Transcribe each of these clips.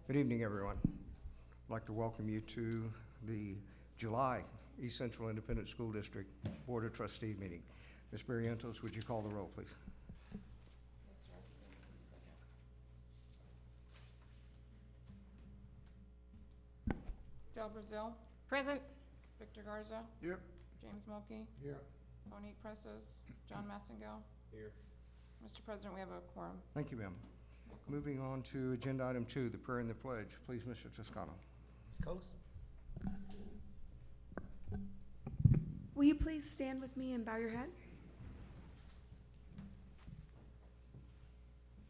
Good evening, everyone. I'd like to welcome you to the July East Central Independent School District Board of Trustee meeting. Ms. Barrientos, would you call the roll, please? Del Brazil. Present. Victor Garza. Here. James Mulkey. Here. Monique Presses. John Massengill. Here. Mr. President, we have a quorum. Thank you, ma'am. Moving on to agenda item 2, the prayer and the pledge. Please, Mr. Toscano. Ms. Colas? Will you please stand with me and bow your head?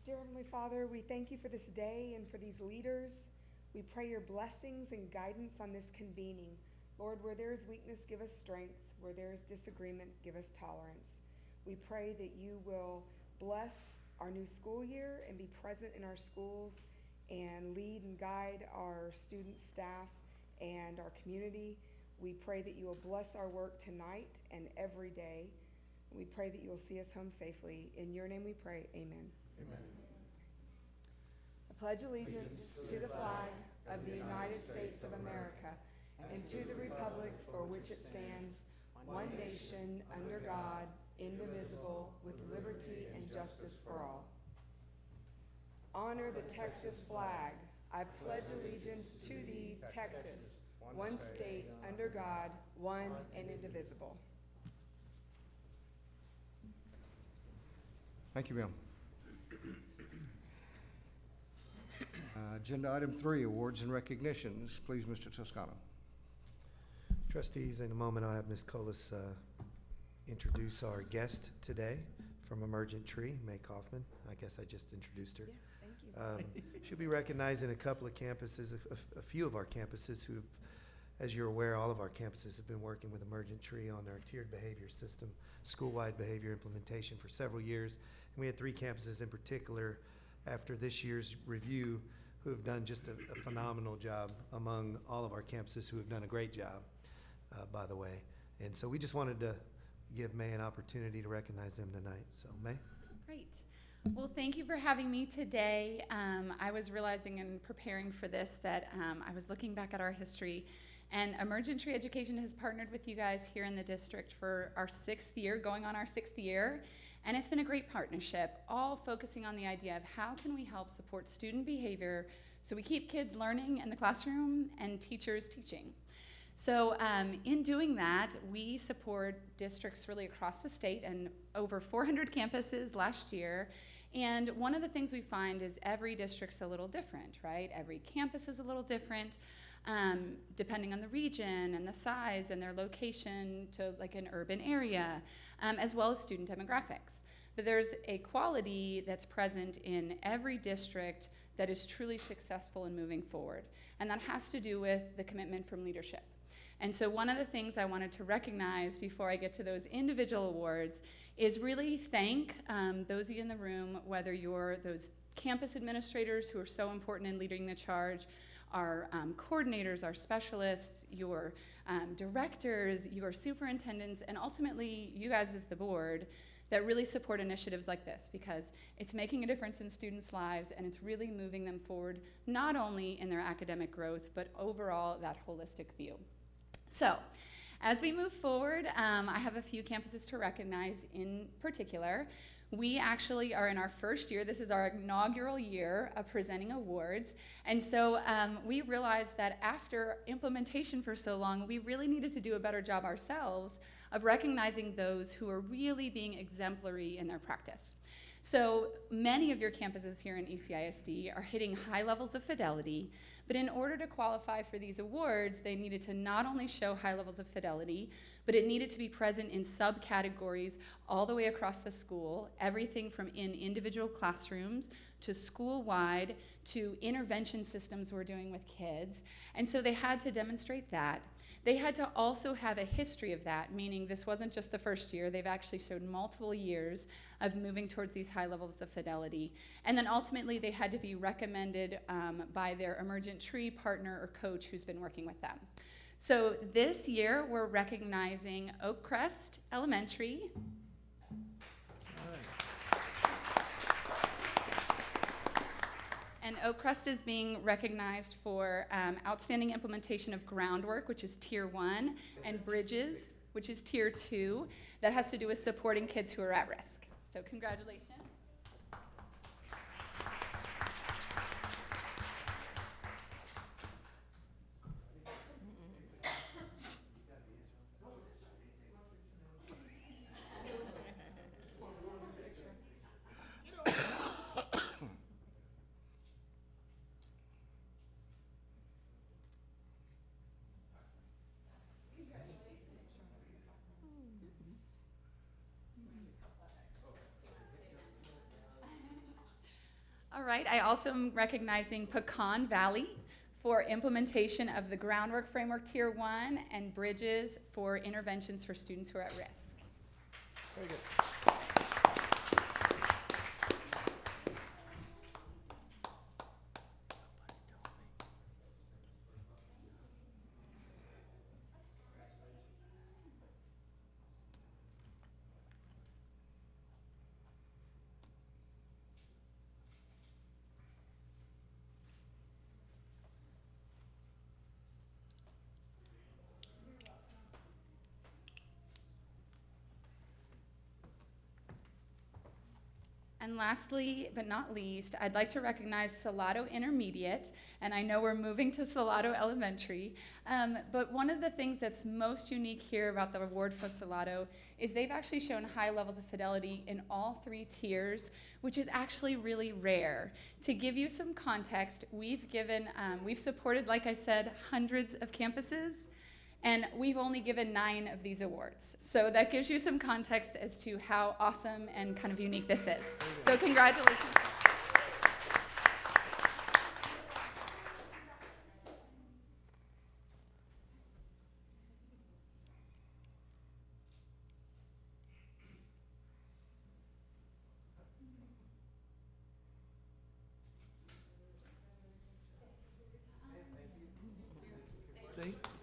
Dear Heavenly Father, we thank you for this day and for these leaders. We pray your blessings and guidance on this convening. Lord, where there is weakness, give us strength. Where there is disagreement, give us tolerance. We pray that you will bless our new school year and be present in our schools and lead and guide our student, staff, and our community. We pray that you will bless our work tonight and every day. We pray that you will see us home safely. In your name we pray, amen. Amen. I pledge allegiance to the flag of the United States of America and to the republic for which it stands, one nation, under God, indivisible, with liberty and justice for all. Honor the Texas flag. I pledge allegiance to thee, Texas, one state, under God, one and indivisible. Thank you, ma'am. Agenda item 3, awards and recognitions. Please, Mr. Toscano. Trustees, in a moment I'll have Ms. Colas introduce our guest today from Emergent Tree, May Kaufman. I guess I just introduced her. Yes, thank you. She'll be recognizing a couple of campuses, a few of our campuses who, as you're aware, all of our campuses have been working with Emergent Tree on our tiered behavior system, school-wide behavior implementation for several years. And we had 3 campuses in particular after this year's review who have done just a phenomenal job among all of our campuses who have done a great job, by the way. And so we just wanted to give May an opportunity to recognize them tonight. So, May? Great. Well, thank you for having me today. I was realizing in preparing for this that I was looking back at our history, and Emergent Tree Education has partnered with you guys here in the district for our 6th year, going on our 6th year. And it's been a great partnership, all focusing on the idea of how can we help support student behavior so we keep kids learning in the classroom and teachers teaching. So in doing that, we support districts really across the state and over 400 campuses last year. And one of the things we find is every district's a little different, right? Every campus is a little different, depending on the region and the size and their location to like an urban area, as well as student demographics. But there's a quality that's present in every district that is truly successful in moving forward. And that has to do with the commitment from leadership. And so one of the things I wanted to recognize before I get to those individual awards is really thank those of you in the room, whether you're those campus administrators who are so important in leading the charge, our coordinators, our specialists, your directors, your superintendents, and ultimately you guys as the board that really support initiatives like this, because it's making a difference in students' lives and it's really moving them forward, not only in their academic growth, but overall that holistic view. So, as we move forward, I have a few campuses to recognize in particular. We actually are in our first year. This is our inaugural year of presenting awards. And so we realized that after implementation for so long, we really needed to do a better job ourselves of recognizing those who are really being exemplary in their practice. So many of your campuses here in ECISD are hitting high levels of fidelity, but in order to qualify for these awards, they needed to not only show high levels of fidelity, but it needed to be present in subcategories all the way across the school, everything from in individual classrooms to school-wide to intervention systems we're doing with kids. And so they had to demonstrate that. They had to also have a history of that, meaning this wasn't just the first year. They've actually showed multiple years of moving towards these high levels of fidelity. And then ultimately they had to be recommended by their Emergent Tree partner or coach who's been working with them. So this year we're recognizing Oakcrest Elementary, And Oak Crest is being recognized for outstanding implementation of groundwork, which is Tier 1, and bridges, which is Tier 2, that has to do with supporting kids who are at risk. So congratulations. All right, I also am recognizing Pecan Valley for implementation of the Groundwork Framework Tier 1 and Bridges for interventions for students who are at risk. Very good. And lastly, but not least, I'd like to recognize Salado Intermediate, and I know we're moving to Salado Elementary, but one of the things that's most unique here about the award for Salado is they've actually shown high levels of fidelity in all 3 tiers, which is actually really rare. To give you some context, we've supported, like I said, hundreds of campuses, and we've only given 9 of these awards. So that gives you some context as to how awesome and kind of unique this is. So congratulations.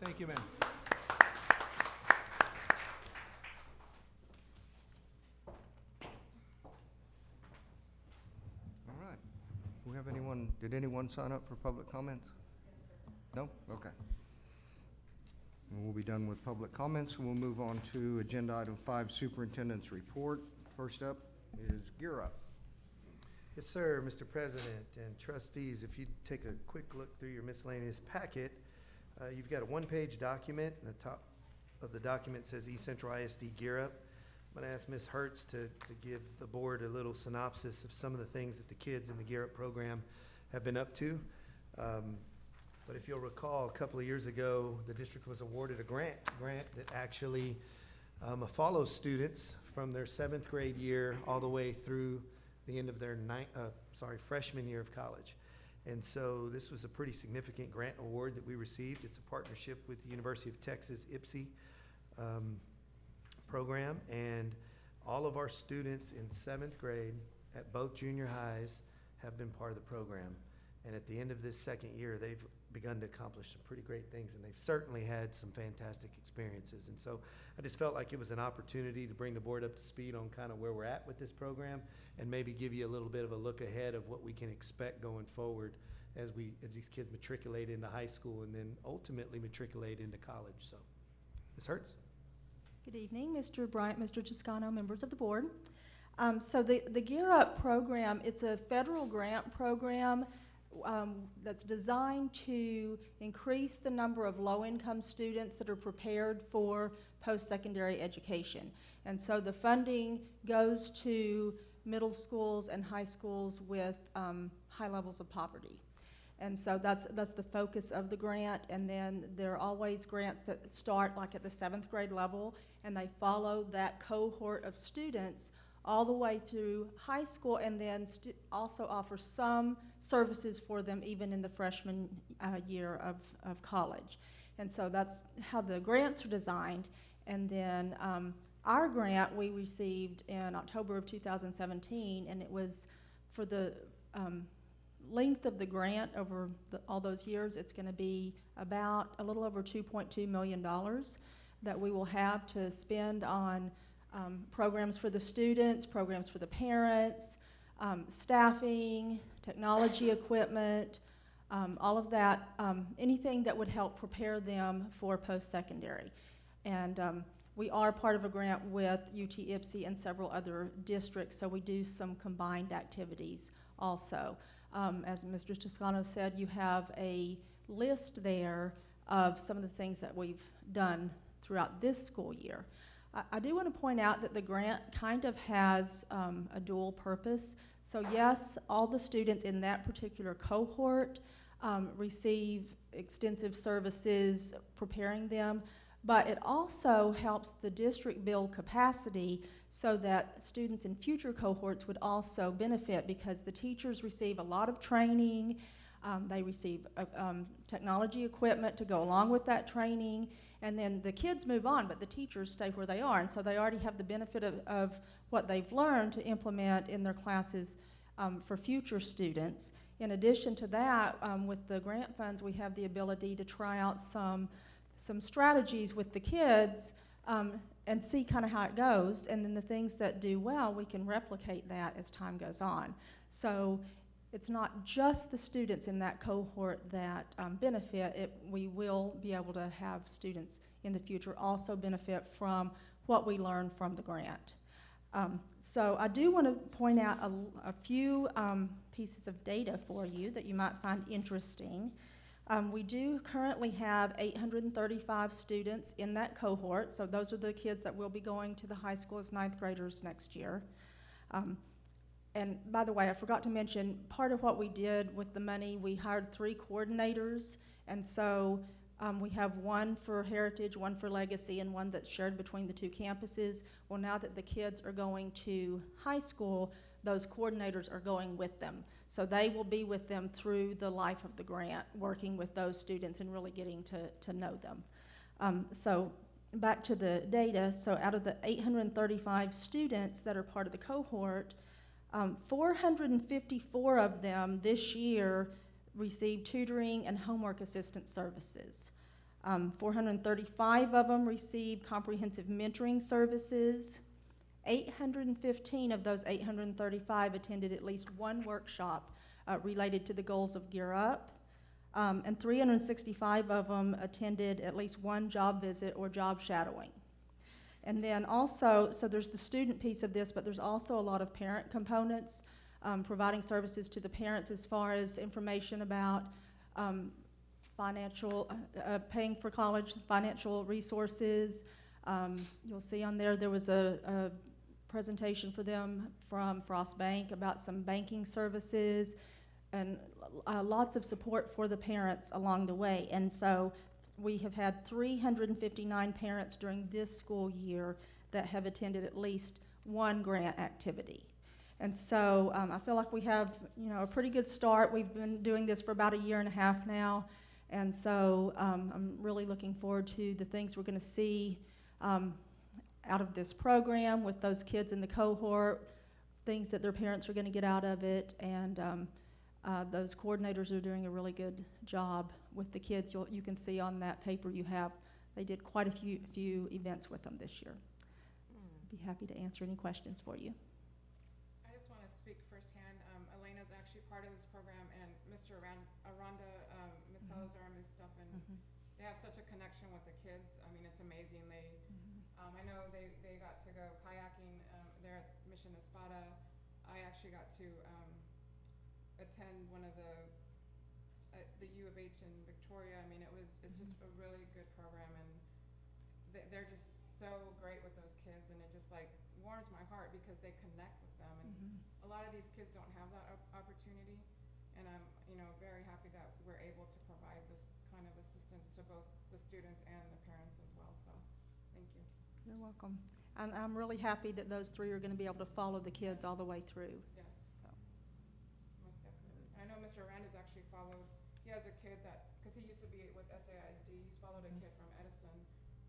Thank you, ma'am. All right. Did anyone sign up for public comments? No? Okay. And we'll be done with public comments, and we'll move on to agenda item 5, superintendent's report. First up is Gear Up. Yes, sir, Mr. President and trustees, if you take a quick look through your miscellaneous packet, you've got a one-page document, and the top of the document says East Central ISD Gear Up. I'm going to ask Ms. Hertz to give the board a little synopsis of some of the things that the kids in the Gear Up program have been up to. But if you'll recall, a couple of years ago, the district was awarded a grant that actually follows students from their 7th grade year all the way through the end of their freshman year of college. And so this was a pretty significant grant award that we received. It's a partnership with the University of Texas ECISD program, and all of our students in 7th grade at both junior highs have been part of the program. And at the end of this 2nd year, they've begun to accomplish some pretty great things, and they've certainly had some fantastic experiences. And so I just felt like it was an opportunity to bring the board up to speed on kind of where we're at with this program, and maybe give you a little bit of a look ahead of what we can expect going forward as these kids matriculate into high school and then ultimately matriculate into college. So, Ms. Hertz? Good evening, Mr. Bryant, Mr. Toscano, members of the board. So the Gear Up program, it's a federal grant program that's designed to increase the number of low-income students that are prepared for post-secondary education. And so the funding goes to middle schools and high schools with high levels of poverty. And so that's the focus of the grant. And then there are always grants that start like at the 7th grade level, and they follow that cohort of students all the way through high school, and then also offer some services for them even in the freshman year of college. And so that's how the grants are designed. And then our grant we received in October of 2017, and it was for the length of the grant over all those years. It's going to be about a little over $2.2 million that we will have to spend on programs for the students, programs for the parents, staffing, technology equipment, all of that, anything that would help prepare them for post-secondary. And we are part of a grant with UT-IPSI and several other districts, so we do some combined activities also. As Mr. Toscano said, you have a list there of some of the things that we've done throughout this school year. I do want to point out that the grant kind of has a dual purpose. So yes, all the students in that particular cohort receive extensive services preparing them, but it also helps the district build capacity so that students in future cohorts would also benefit, because the teachers receive a lot of training, they receive technology equipment to go along with that training, and then the kids move on, but the teachers stay where they are, and so they already have the benefit of what they've learned to implement in their classes for future students. In addition to that, with the grant funds, we have the ability to try out some strategies with the kids and see kind of how it goes, and then the things that do well, we can replicate that as time goes on. So it's not just the students in that cohort that benefit. We will be able to have students in the future also benefit from what we learn from the grant. So I do want to point out a few pieces of data for you that you might find interesting. We do currently have 835 students in that cohort, so those are the kids that will be going to the high school as ninth graders next year. And by the way, I forgot to mention, part of what we did with the money, we hired 3 coordinators, and so we have one for Heritage, one for Legacy, and one that's shared between the 2 campuses. Well, now that the kids are going to high school, those coordinators are going with them. So they will be with them through the life of the grant, working with those students and really getting to know them. So back to the data, so out of the 835 students that are part of the cohort, 454 of them this year received tutoring and homework assistance services. 435 of them received comprehensive mentoring services. 815 of those 835 attended at least one workshop related to the goals of Gear Up, and 365 of them attended at least one job visit or job shadowing. And then also, so there's the student piece of this, but there's also a lot of parent components, providing services to the parents as far as information about financial, paying for college, financial resources. You'll see on there was a presentation for them from Frost Bank about some banking services, and lots of support for the parents along the way. And so we have had 359 parents during this school year that have attended at least one grant activity. And so I feel like we have, a pretty good start. We've been doing this for about 1.5 years now, and so I'm really looking forward to the things we're going to see out of this program with those kids in the cohort, things that their parents are going to get out of it, and those coordinators are doing a really good job with the kids. You can see on that paper you have, they did quite a few events with them this year. I'd be happy to answer any questions for you. I just want to speak firsthand. Elena's actually part of this program, and Mr. Aranda, Ms. Salazar, Ms. Stuffin, they have such a connection with the kids. I mean, it's amazing. I know they got to go kayaking there at Mission Espada. I actually got to attend one of the U of H in Victoria. I mean, it's just a really good program, and they're just so great with those kids, and it just like warms my heart because they connect with them, and a lot of these kids don't have that opportunity, and I'm very happy that we're able to provide this kind of assistance to both the students and the parents as well. So thank you. You're welcome. And I'm really happy that those 3 are going to be able to follow the kids all the way through. Yes. So. Most definitely. I know Mr. Aranda's actually followed, he has a kid because he used to be with ECISD, he's followed a kid from Edison,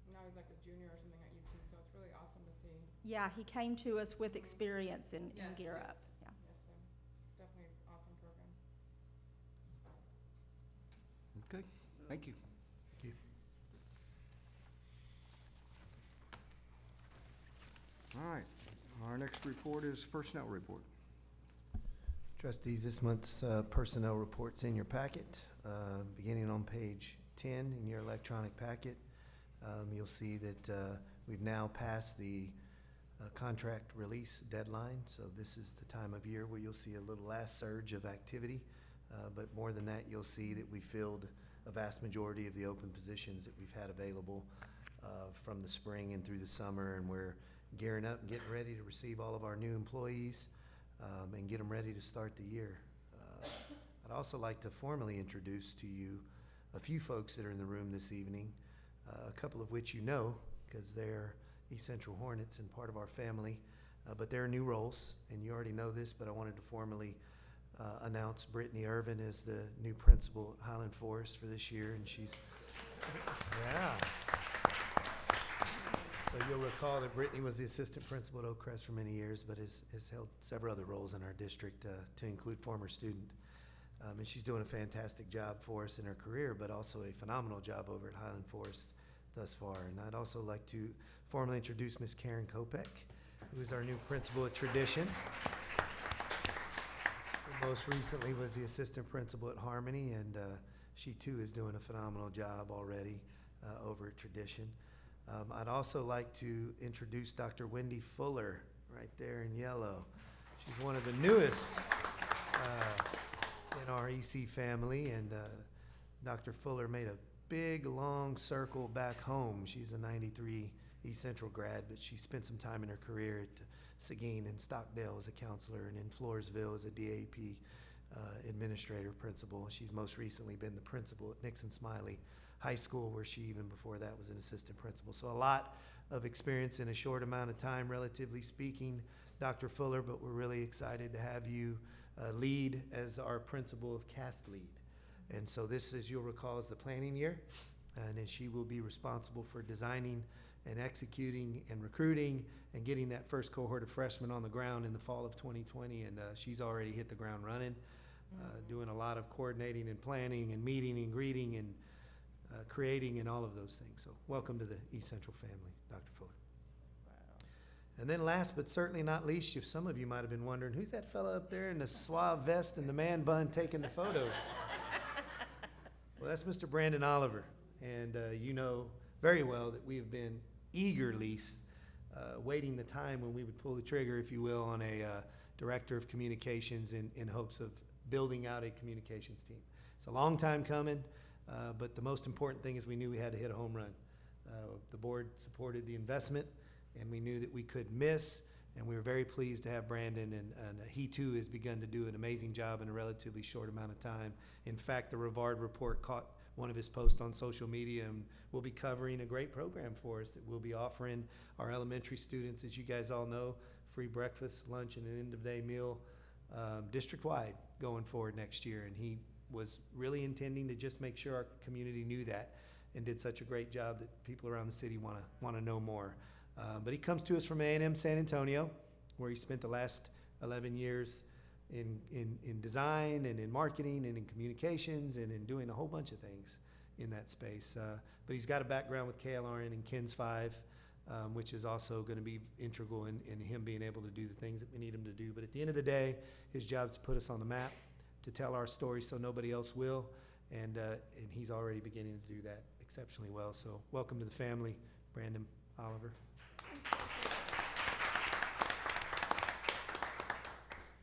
and now he's like a junior or something at UT, so it's really awesome to see. Yeah, he came to us with experience in Gear Yes. Up. Yeah. Yes, so it's definitely an awesome program. Okay, thank you. Thank you. All right, our next report is personnel report. Trustees, this month's personnel report's in your packet, beginning on page 10 in your electronic packet. You'll see that we've now passed the contract release deadline, so this is the time of year where you'll see a little last surge of activity. But more than that, you'll see that we filled a vast majority of the open positions that we've had available from the spring and through the summer, and we're gearing up and getting ready to receive all of our new employees and get them ready to start the year. I'd also like to formally introduce to you a few folks that are in the room this evening, a couple of which you know because they're East Central Hornets and part of our family, but they're new roles, and you already know this, but I wanted to formally announce Brittany Irvin as the new principal at Highland Forest for this year, and she's, yeah. So you'll recall that Brittany was the assistant principal at Oak Crest for many years, but has held several other roles in our district, to include former student. And she's doing a fantastic job for us in her career, but also a phenomenal job over at Highland Forest thus far. And I'd also like to formally introduce Miss Karen Kopek, who is our new principal at Tradition. Who most recently was the assistant principal at Harmony, and she too is doing a phenomenal job already over at Tradition. I'd also like to introduce Dr. Wendy Fuller, right there in yellow. She's one of the newest in our EC family, and Dr. Fuller made a big, long circle back home. She's a 93 East Central grad, but she spent some time in her career at Seguin and Stockdale as a counselor, and in Floresville as a DAP administrator principal. She's most recently been the principal at Nixon Smiley High School, where she, even before that, was an assistant principal. So a lot of experience in a short amount of time, relatively speaking, Dr. Fuller, but we're really excited to have you lead as our principal of Cast Lead. And so this, as you'll recall, is the planning year, and then she will be responsible for designing and executing and recruiting and getting that first cohort of freshmen on the ground in the fall of 2020, and she's already hit the ground running, doing a lot of coordinating and planning and meeting and greeting and creating and all of those things. So welcome to the East Central family, Dr. Fuller. And then last but certainly not least, some of you might have been wondering, who's that fella up there in the suave vest and the man bun taking the photos? Well, that's Mr. Brandon Oliver. And you know very well that we have been eagerly waiting the time when we would pull the trigger, if you will, on a director of communications in hopes of building out a communications team. It's a long time coming. But the most important thing is we knew we had to hit a home run. The board supported the investment, and we knew that we could miss, and we were very pleased to have Brandon, and he too has begun to do an amazing job in a relatively short amount of time. In fact, the Rivard Report caught one of his posts on social media, and we'll be covering a great program for us that we'll be offering our elementary students, as you guys all know, free breakfast, lunch, and an end-of-day meal district-wide going forward next year. And he was really intending to just make sure our community knew that, and did such a great job that people around the city want to know more. But he comes to us from A&M San Antonio, where he spent the last 11 years in design and in marketing and in communications and in doing a whole bunch of things in that space. But he's got a background with KLRN and KINS 5, which is also going to be integral in him being able to do the things that we need him to do. But at the end of the day, his job is to put us on the map, to tell our story so nobody else will, and he's already beginning to do that exceptionally well. So welcome to the family, Brandon Oliver.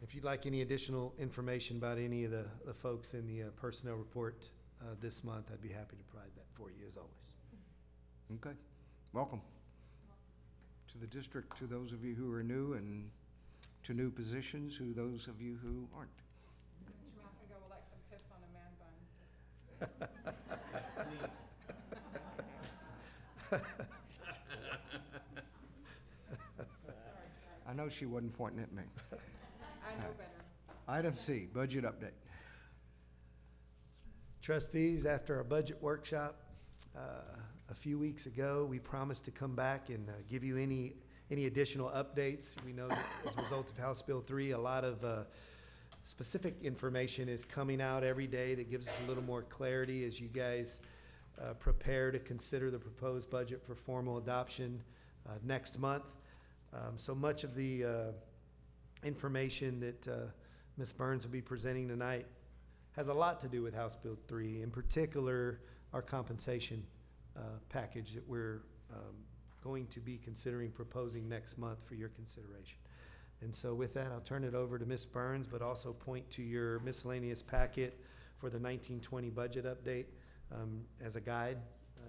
If you'd like any additional information about any of the folks in the personnel report this month, I'd be happy to provide that for you as always. Okay, welcome to the district, to those of you who are new, and to new positions, to those of you who aren't. Mr. Massingo would like some tips on a man bun. I know she wasn't pointing at me. I know better. Item C, budget update. Trustees, after our budget workshop a few weeks ago, we promised to come back and give you any additional updates. We know that as a result of House Bill 3, a lot of specific information is coming out every day that gives us a little more clarity as you guys prepare to consider the proposed budget for formal adoption next month. So much of the information that Ms. Burns will be presenting tonight has a lot to do with House Bill 3, in particular, our compensation package that we're going to be considering proposing next month for your consideration. And so with that, I'll turn it over to Ms. Burns, but also point to your miscellaneous packet for the 1920 budget update as a guide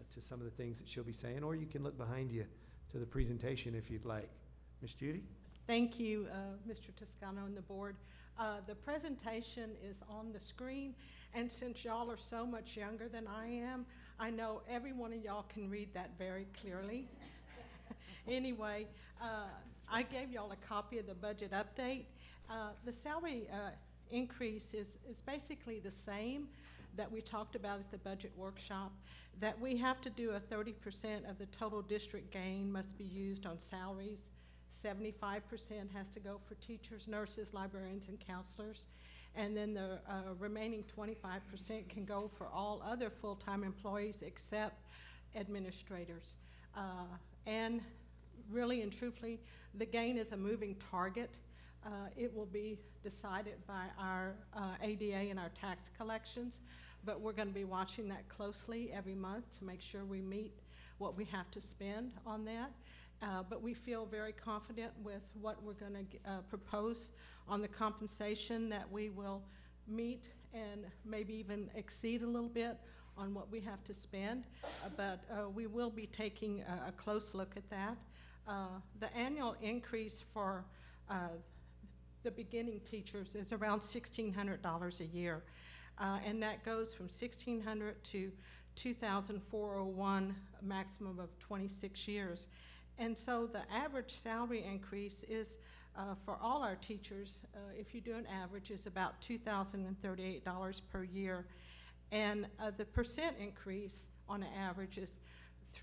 to some of the things that she'll be saying, or you can look behind you to the presentation if you'd like. Ms. Judy? Thank you, Mr. Toscano and the board. The presentation is on the screen, and since y'all are so much younger than I am, I know every one of y'all can read that very clearly. Anyway, I gave y'all a copy of the budget update. The salary increase is basically the same that we talked about at the budget workshop, that we have to do a 30% of the total district gain must be used on salaries. 75% has to go for teachers, nurses, librarians, and counselors. And then the remaining 25% can go for all other full-time employees except administrators. And really and truthfully, the gain is a moving target. It will be decided by our ADA and our tax collections, but we're going to be watching that closely every month to make sure we meet what we have to spend on that. But we feel very confident with what we're going to propose on the compensation, that we will meet and maybe even exceed a little bit on what we have to spend. But we will be taking a close look at that. The annual increase for the beginning teachers is around $1,600 a year. And that goes from $1,600 to $2,401, a maximum of 26 years. And so the average salary increase is, for all our teachers, if you do an average, is about $2,038 per year. And the percent increase on an average is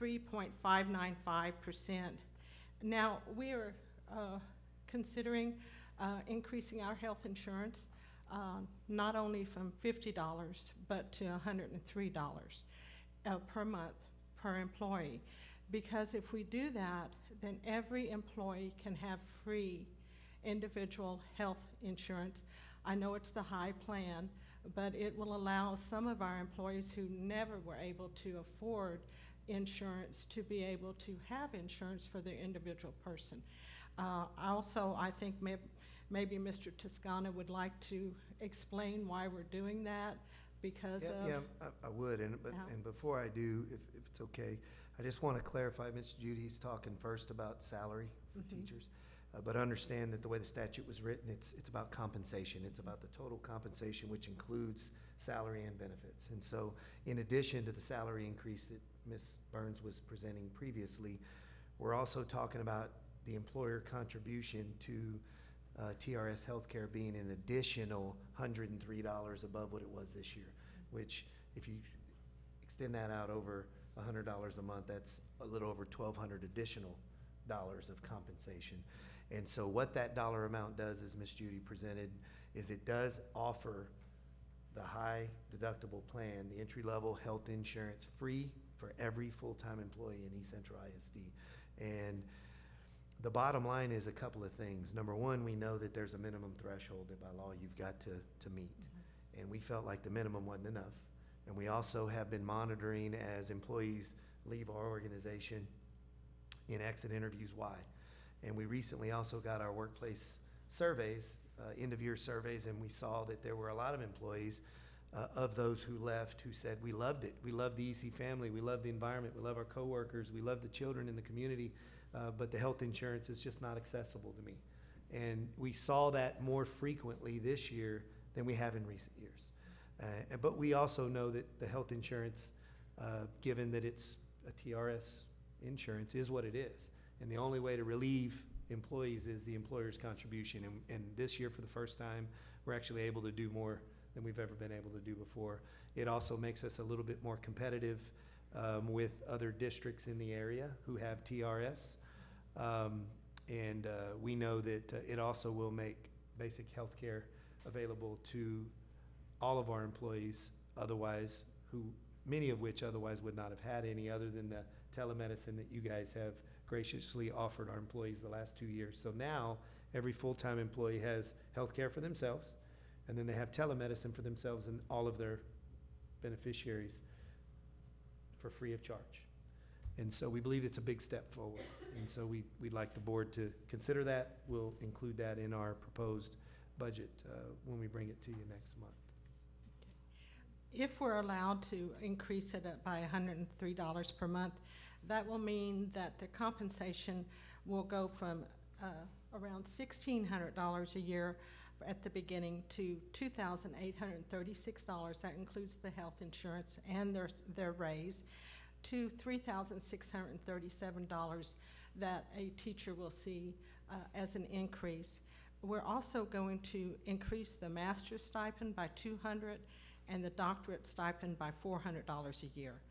3.595%. Now, we are considering increasing our health insurance, not only from $50, but to $103 per month per employee. Because if we do that, then every employee can have free individual health insurance. I know it's the high plan, but it will allow some of our employees who never were able to afford insurance to be able to have insurance for their individual person. Also, I think maybe Mr. Toscano would like to explain why we're doing that, because of... Yeah, I would, and before I do, if it's okay, I just want to clarify, Ms. Judy's talking first about salary for teachers, but understand that the way the statute was written, it's about compensation. It's about the total compensation, which includes salary and benefits. And so in addition to the salary increase that Ms. Burns was presenting previously, we're also talking about the employer contribution to TRS healthcare being an additional $103 above what it was this year, which if you extend that out over $100 a month, that's a little over $1,200 additional dollars of compensation. And so what that dollar amount does, as Ms. Judy presented, is it does offer the high deductible plan, the entry-level health insurance, free for every full-time employee in East Central ISD. And the bottom line is a couple of things. Number one, we know that there's a minimum threshold that by law you've got to meet. And we felt like the minimum wasn't enough. And we also have been monitoring as employees leave our organization in exit interviews why. And we recently also got our workplace surveys, end-of-year surveys, and we saw that there were a lot of employees of those who left who said, we loved it. We love the EC family. We love the environment. We love our coworkers. We love the children in the community. But the health insurance is just not accessible to me. And we saw that more frequently this year than we have in recent years. But we also know that the health insurance, given that it's a TRS insurance, is what it is. And the only way to relieve employees is the employer's contribution. And this year, for the first time, we're actually able to do more than we've ever been able to do before. It also makes us a little bit more competitive with other districts in the area who have TRS. And we know that it also will make basic health care available to all of our employees, otherwise, many of which otherwise would not have had any other than the telemedicine that you guys have graciously offered our employees the last 2 years. So now every full-time employee has health care for themselves, And then they have telemedicine for themselves and all of their beneficiaries for free of charge. And so we believe it's a big step forward. And so we'd like the board to consider that. We'll include that in our proposed budget when we bring it to you next month. If we're allowed to increase it by $103 per month, that will mean that the compensation will go from around $1,600 a year at the beginning to $2,836. That includes the health insurance and their raise, to $3,637 that a teacher will see as an increase. We're also going to increase the master's stipend by $200 and the doctorate stipend by $400 a year.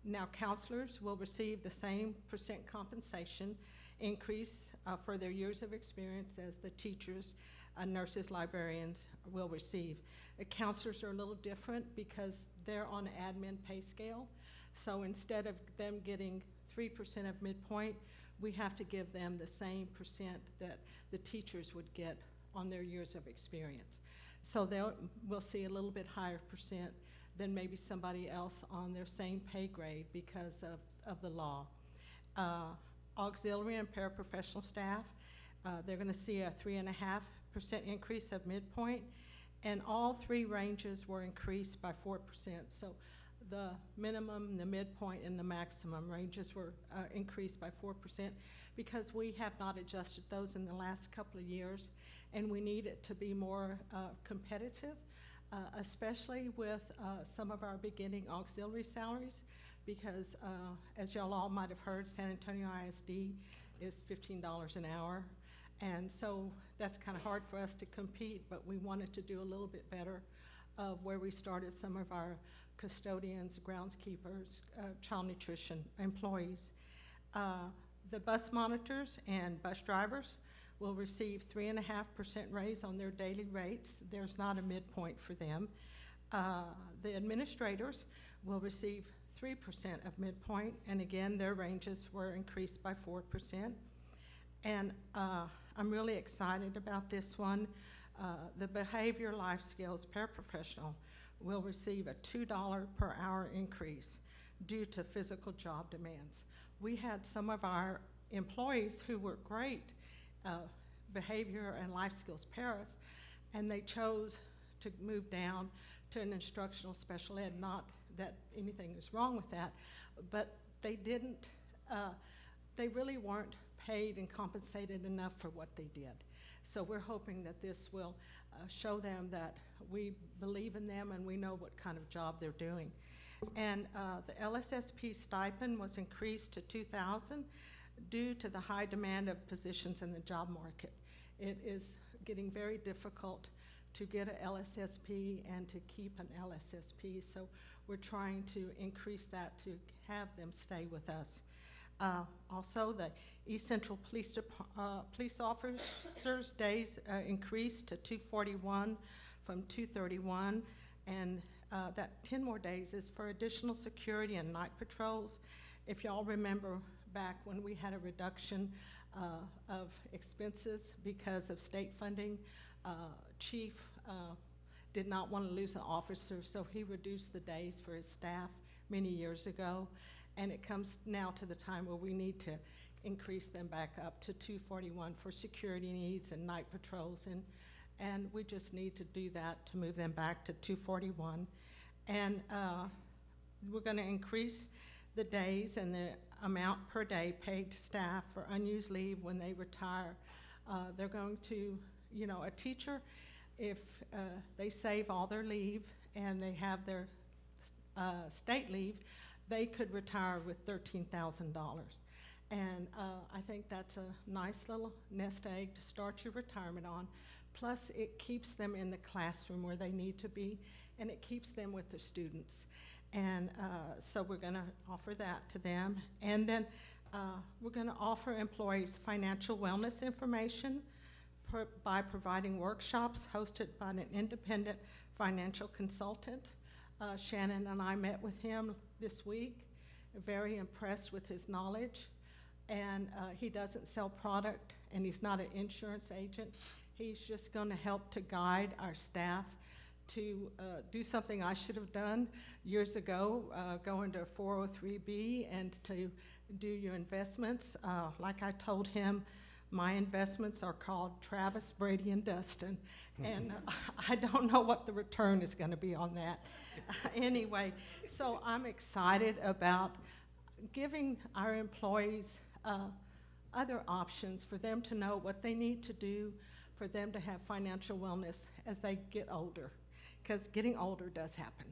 Now counselors will receive the same percent compensation increase for their years of experience as the teachers, nurses, librarians will receive. Counselors are a little different because they're on an admin pay scale. So instead of them getting 3% of midpoint, we have to give them the same percent that the teachers would get on their years of experience. So we'll see a little bit higher percent than maybe somebody else on their same pay grade because of the law. Auxiliary and paraprofessional staff, they're going to see a 3.5% increase of midpoint, and all three ranges were increased by 4%. So the minimum, the midpoint, and the maximum ranges were increased by 4% because we have not adjusted those in the last couple of years, and we need it to be more competitive, especially with some of our beginning auxiliary salaries, because as y'all all might have heard, San Antonio ISD is $15 an hour, and so that's kind of hard for us to compete, but we wanted to do a little bit better of where we started some of our custodians, groundskeepers, child nutrition employees. The bus monitors and bus drivers will receive 3.5% raise on their daily rates. There's not a midpoint for them. The administrators will receive 3% of midpoint, and again, their ranges were increased by 4%. And I'm really excited about this one. The behavior life skills paraprofessional will receive a $2 per hour increase due to physical job demands. We had some of our employees who were great behavior and life skills paras, and they chose to move down to an instructional special ed. Not that anything is wrong with that, but they didn't, they really weren't paid and compensated enough for what they did. So we're hoping that this will show them that we believe in them and we know what kind of job they're doing. And the LSSP stipend was increased to $2,000 due to the high demand of positions in the job market. It is getting very difficult to get an LSSP and to keep an LSSP, so we're trying to increase that to have them stay with us. Also, the East Central Police officers' days increased to 241 from 231, and that 10 more days is for additional security and night patrols. If y'all remember back when we had a reduction of expenses because of state funding, Chief did not want to lose an officer, so he reduced the days for his staff many years ago, and it comes now to the time where we need to increase them back up to 241 for security needs and night patrols, and we just need to do that to move them back to 241. And we're going to increase the days and the amount per day paid to staff for unused leave when they retire. They're going to, you know, a teacher, if they save all their leave and they have their state leave, they could retire with $13,000. And I think that's a nice little nest egg to start your retirement on. Plus, it keeps them in the classroom where they need to be, and it keeps them with the students. And so we're going to offer that to them. And then we're going to offer employees financial wellness information by providing workshops hosted by an independent financial consultant. Shannon and I met with him this week, very impressed with his knowledge. And he doesn't sell product, and he's not an insurance agent. He's just going to help to guide our staff to do something I should have done years ago, go into a 403B and to do your investments. Like I told him, my investments are called Travis, Brady, and Dustin, and I don't know what the return is going to be on that. Anyway, so I'm excited about giving our employees other options for them to know what they need to do for them to have financial wellness as they get older, because getting older does happen.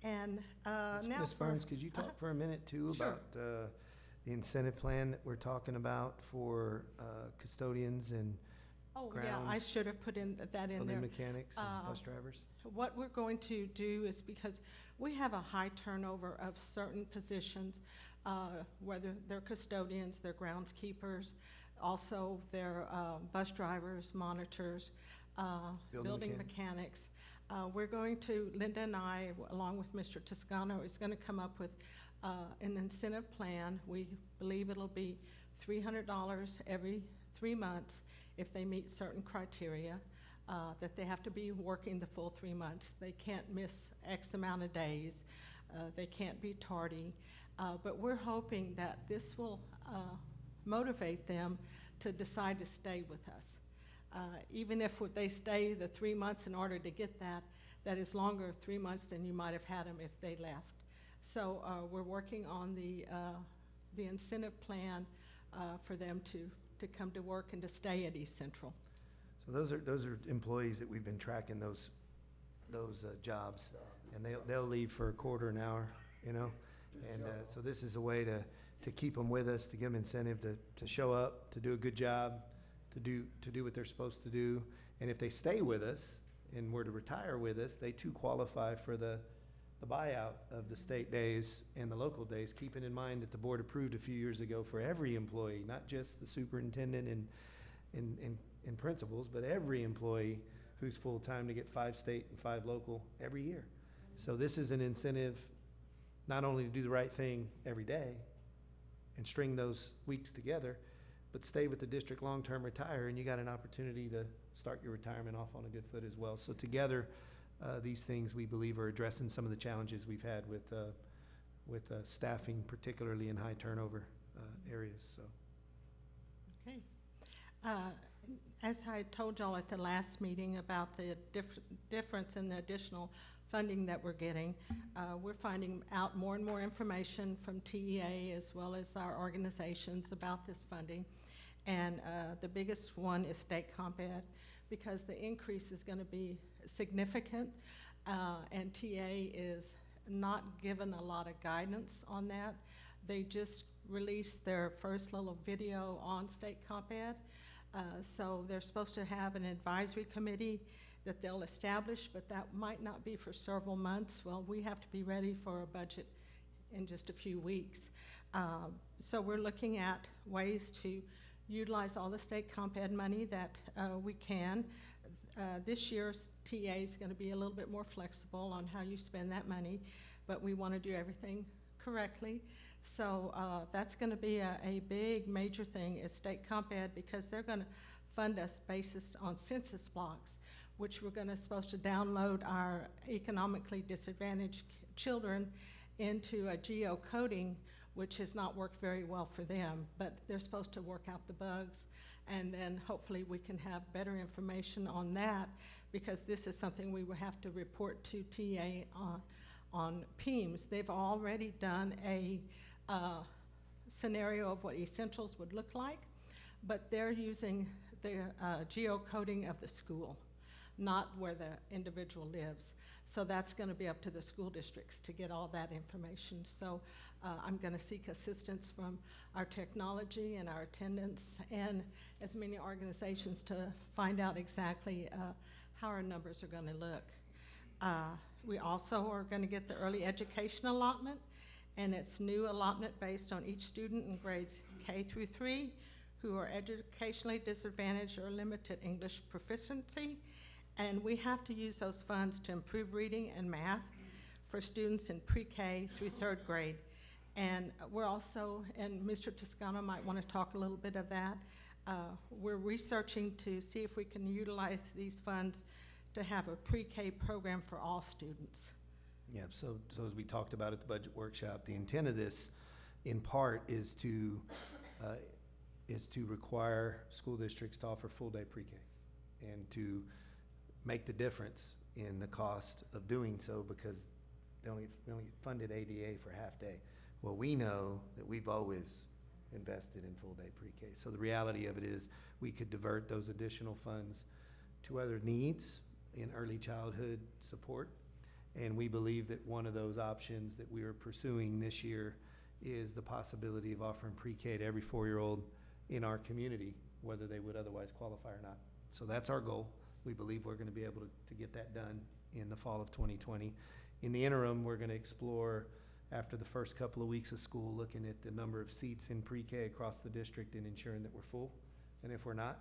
And now Ms. Burns, could you talk for a minute too Sure. about the incentive plan that we're talking about for custodians and Oh, yeah, I grounds, should have put that in building there. mechanics and bus drivers? What we're going to do is, because we have a high turnover of certain positions, whether they're custodians, they're groundskeepers, also they're bus drivers, monitors, building mechanics. We're going to, Linda and I, along with Mr. Toscano, is going to come up with an incentive plan. We believe it'll be $300 every 3 months if they meet certain criteria, that they have to be working the full 3 months. They can't miss X amount of days. They can't be tardy. But we're hoping that this will motivate them to decide to stay with us. Even if they stay the 3 months in order to get that, that is longer 3 months than you might have had them if they left. So we're working on the incentive plan for them to come to work and to stay at East Central. So those are employees that we've been tracking those jobs, and they'll leave for a quarter an hour, you know? And so this is a way to keep them with us, to give them incentive to show up, to do a good job, to do what they're supposed to do. And if they stay with us and were to retire with us, they too qualify for the buyout of the state days and the local days, keeping in mind that the board approved a few years ago for every employee, not just the superintendent and principals, but every employee who's full-time to get 5 state and 5 local every year. So this is an incentive not only to do the right thing every day and string those weeks together, but stay with the district long-term, retire, and you got an opportunity to start your retirement off on a good foot as well. So together, these things we believe are addressing some of the challenges we've had with staffing, particularly in high turnover areas. So. Okay. As I told y'all at the last meeting about the difference in the additional funding that we're getting, we're finding out more and more information from TEA as well as our organizations about this funding. And the biggest one is state comp ed, because the increase is going to be significant, and TA is not given a lot of guidance on that. They just released their first little video on state comp ed. So they're supposed to have an advisory committee that they'll establish, but that might not be for several months. Well, we have to be ready for a budget in just a few weeks. So we're looking at ways to utilize all the state comp ed money that we can. This year's TA is going to be a little bit more flexible on how you spend that money, but we want to do everything correctly. So that's going to be a big major thing is state comp ed, because they're going to fund us based on census blocks, which we're supposed to download our economically disadvantaged children into a geocoding, which has not worked very well for them, but they're supposed to work out the bugs, and then hopefully we can have better information on that, because this is something we will have to report to TA on PEMS. They've already done a scenario of what essentials would look like, but they're using the geocoding of the school, not where the individual lives. So that's going to be up to the school districts to get all that information. So I'm going to seek assistance from our technology and our attendance and as many organizations to find out exactly how our numbers are going to look. We also are going to get the early education allotment, and it's new allotment based on each student in grades K through 3 who are educationally disadvantaged or limited English proficiency. And we have to use those funds to improve reading and math for students in pre-K through 3rd grade. And we're also, and Mr. Toscano might want to talk a little bit of that, we're researching to see if we can utilize these funds to have a pre-K program for all students. Yeah, so as we talked about at the budget workshop, the intent of this, in part, is to require school districts to offer full-day pre-K and to make the difference in the cost of doing so, because we only funded ADA for half-day. Well, we know that we've always invested in full-day pre-K. So the reality of it is we could divert those additional funds to other needs in early childhood support. And we believe that one of those options that we are pursuing this year is the possibility of offering pre-K to every 4-year-old in our community, whether they would otherwise qualify or not. So that's our goal. We believe we're gonna be able to get that done in the fall of 2020. In the interim, we're gonna explore, after the first couple of weeks of school, looking at the number of seats in pre-K across the district and ensuring that we're full. And if we're not,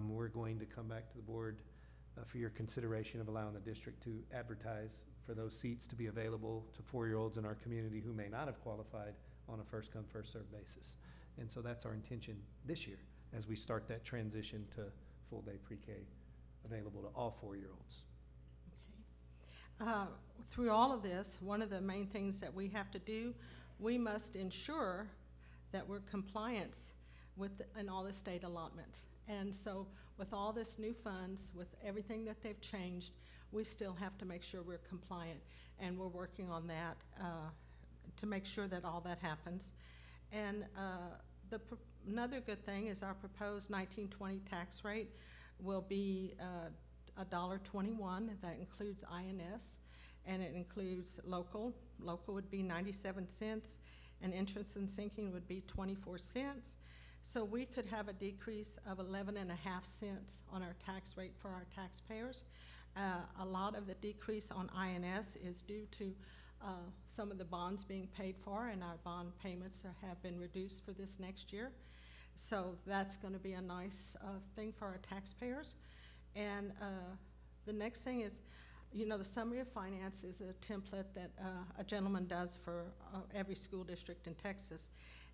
we're going to come back to the board for your consideration of allowing the district to advertise for those seats to be available to 4-year-olds in our community who may not have qualified on a first-come, first-served basis. And so that's our intention this year as we start that transition to full-day pre-K available to all 4-year-olds. Okay. Through all of this, one of the main things that we have to do, we must ensure that we're compliant in all the state allotments. And so with all this new funds, with everything that they've changed, we still have to make sure we're compliant. And we're working on that to make sure that all that happens. And another good thing is our proposed 1920 tax rate will be $1.21. That includes INS, and it includes local. Local would be 97 cents, and entrance and sinking would be 24 cents. So we could have a decrease of 11.5 cents on our tax rate for our taxpayers. A lot of the decrease on INS is due to some of the bonds being paid for, and our bond payments have been reduced for this next year. So that's going to be a nice thing for our taxpayers. And the next thing is, you know, the summary of finance is a template that a gentleman does for every school district in Texas.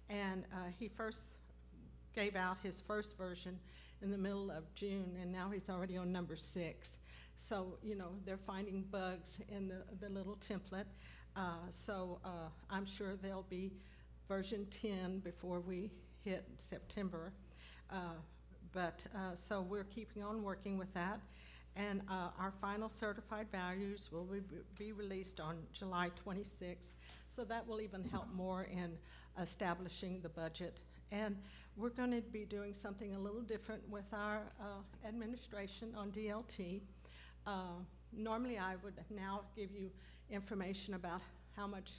And he first gave out his first version in the middle of June, and now he's already on number 6. So, you know, they're finding bugs in the little template. So I'm sure there'll be version 10 before we hit September. So we're keeping on working with that. And our final certified values will be released on July 26th. So that will even help more in establishing the budget. And we're going to be doing something a little different with our administration on DLT. Normally I would now give you information about how much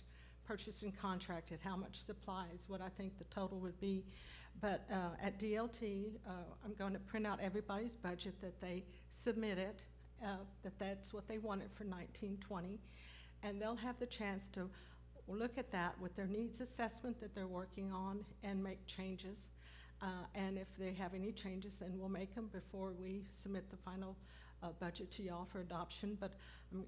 purchasing contracted, how much supplies, what I think the total would be. But at DLT, I'm going to print out everybody's budget that they submitted, that's what they wanted for 1920. And they'll have the chance to look at that with their needs assessment that they're working on and make changes. And if they have any changes, then we'll make them before we submit the final budget to y'all for adoption. But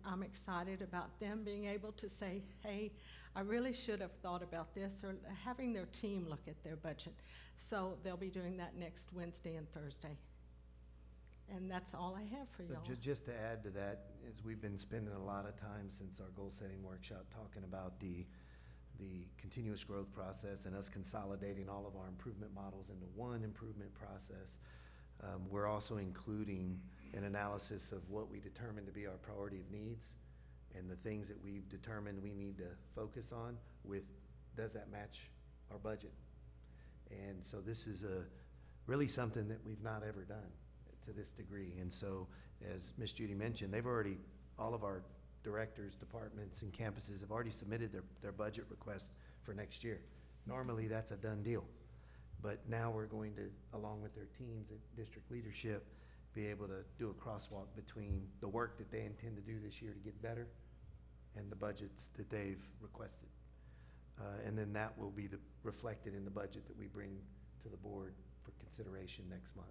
I'm excited about them being able to say, hey, I really should have thought about this, or having their team look at their budget. So they'll be doing that next Wednesday and Thursday. And that's all I have for y'all. So just to add to that, is we've been spending a lot of time since our goal-setting workshop talking about the continuous growth process and us consolidating all of our improvement models into one improvement process. We're also including an analysis of what we determine to be our priority of needs and the things that we've determined we need to focus on with, does that match our budget? And so this is really something that we've not ever done to this degree. And so, as Ms. Judy mentioned, they've already, all of our directors, departments, and campuses have already submitted their budget request for next year. Normally, that's a done deal. But now we're going to, along with their teams at district leadership, be able to do a crosswalk between the work that they intend to do this year to get better and the budgets that they've requested. And then that will be reflected in the budget that we bring to the board for consideration next month.